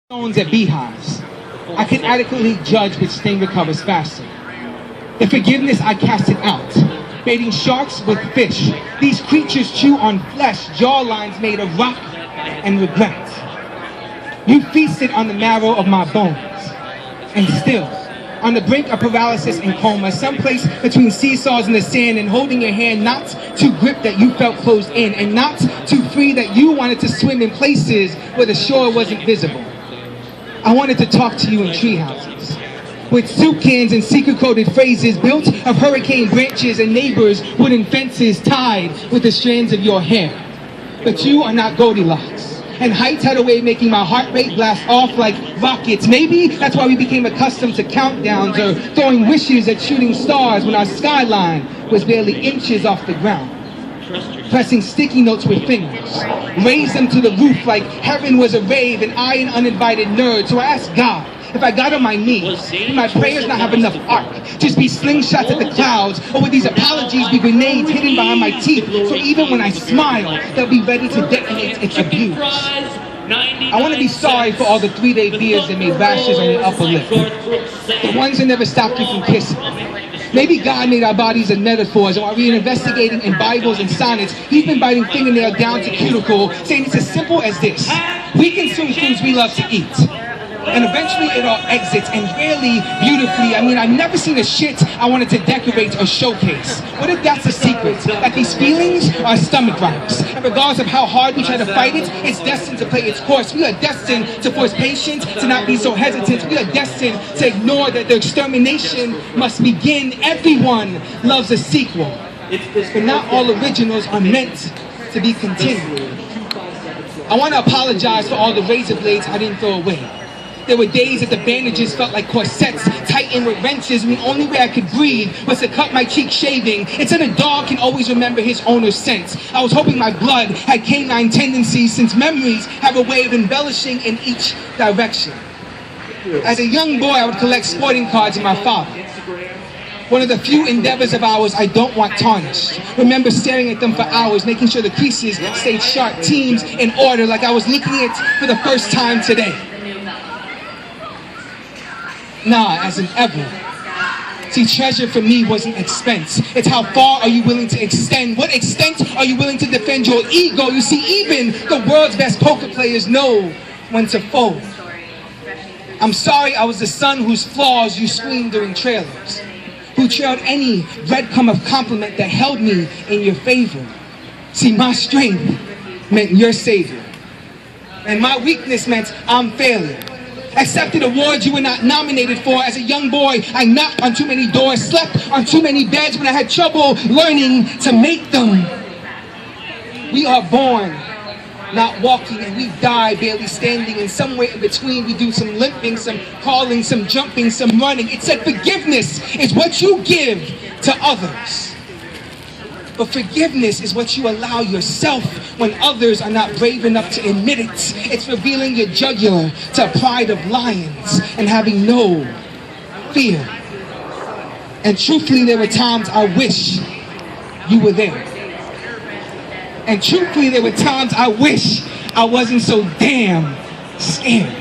stones at beehives. I can adequately judge which sting recovers faster. The forgiveness I casted out, baiting sharks with fish. These creatures chew on flesh, jawlines made of rock and regret. You feasted on the marrow of my bones, and still, on the brink of paralysis and coma, someplace between seesaws in the sand and holding your hand not too grip that you felt closed in, and not too free that you wanted to swim in places where the shore wasn't visible. I wanted to talk to you in tree houses, with soup cans and secret-coded phrases built of hurricane branches and neighbors' wooden fences tied with the strands of your hair. But you are not Goldilocks, and height had a way of making my heart rate blast off like rockets. Maybe that's why we became accustomed to countdowns or throwing wishes at shooting stars when our skyline was barely inches off the ground. Pressing sticky notes with fingers, raised them to the roof like heaven was a rave and I an uninvited nerd. So I asked God, if I got on my knees, would my prayers not have enough arc? Just be slingshots at the clouds, or would these apologies be grenades hidden behind my teeth? So even when I smile, they'll be ready to detonate its abuse. I want to be sorry for all the 3-day beers that made rashes on your upper lip. The ones that never stopped you from kissing. Maybe God made our bodies as metaphors, and while we are investigating in Bibles and sonnets, he's been biting fingernail down to cuticle, saying it's as simple as this. We consume foods we love to eat, and eventually it all exits, and rarely beautifully. I mean, I've never seen a shit I wanted to decorate or showcase. What if that's the secret? That these feelings are stomach virus, and regardless of how hard we try to fight it, it's destined to play its course. We are destined to force patience, to not be so hesitant. We are destined to ignore that the extermination must begin. Everyone loves a sequel, but not all originals are meant to be continued. I want to apologize for all the razor blades I didn't throw away. There were days that the bandages felt like corsets, tightened with wrenches, and the only way I could breathe was to cut my cheek shaving. It said a dog can always remember his owner's scent. I was hoping my blood had canine tendencies, since memories have a way of embellishing in each direction. As a young boy, I would collect sporting cards of my father. One of the few endeavors of ours I don't want tarnished. Remember staring at them for hours, making sure the creases stayed sharp, teams in order, like I was looking at it for the first time today. Nah, as in ever. See, treasure for me wasn't expense. It's how far are you willing to extend? What extent are you willing to defend your ego? You see, even the world's best poker players know when to fold. I'm sorry I was the son whose flaws you screamed during trailers, who trailed any breadcrumb of compliment that held me in your favor. See, my strength meant your savior, and my weakness meant I'm failure. Accepted awards you were not nominated for. As a young boy, I knocked on too many doors, slept on too many beds when I had trouble learning to make them. We are born not walking, and we die barely standing, and somewhere in between we do some limping, some crawling, some jumping, some running. It said forgiveness is what you give to others, but forgiveness is what you allow yourself when others are not brave enough to admit it. It's revealing your jugular to a pride of lions and having no fear. And truthfully, there were times I wish you were there. And truthfully, there were times I wish I wasn't so damn scared.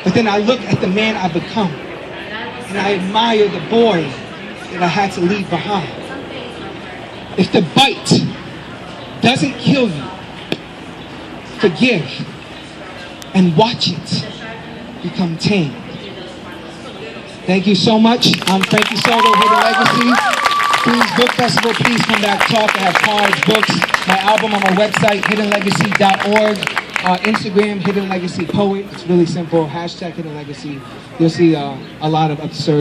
But then I look at the man I've become, and I admire the boy that I had to leave behind. If the bite doesn't kill you, forgive and watch it become tame. Thank you so much. I'm Frankie Soto, Hidden Legacy. Please, Book Festival, please come back, talk. I have cards, books, my album on my website, hiddenlegacy.org. Instagram, Hidden Legacy Poet. It's really simple. # Hidden Legacy. You'll see a lot of absurd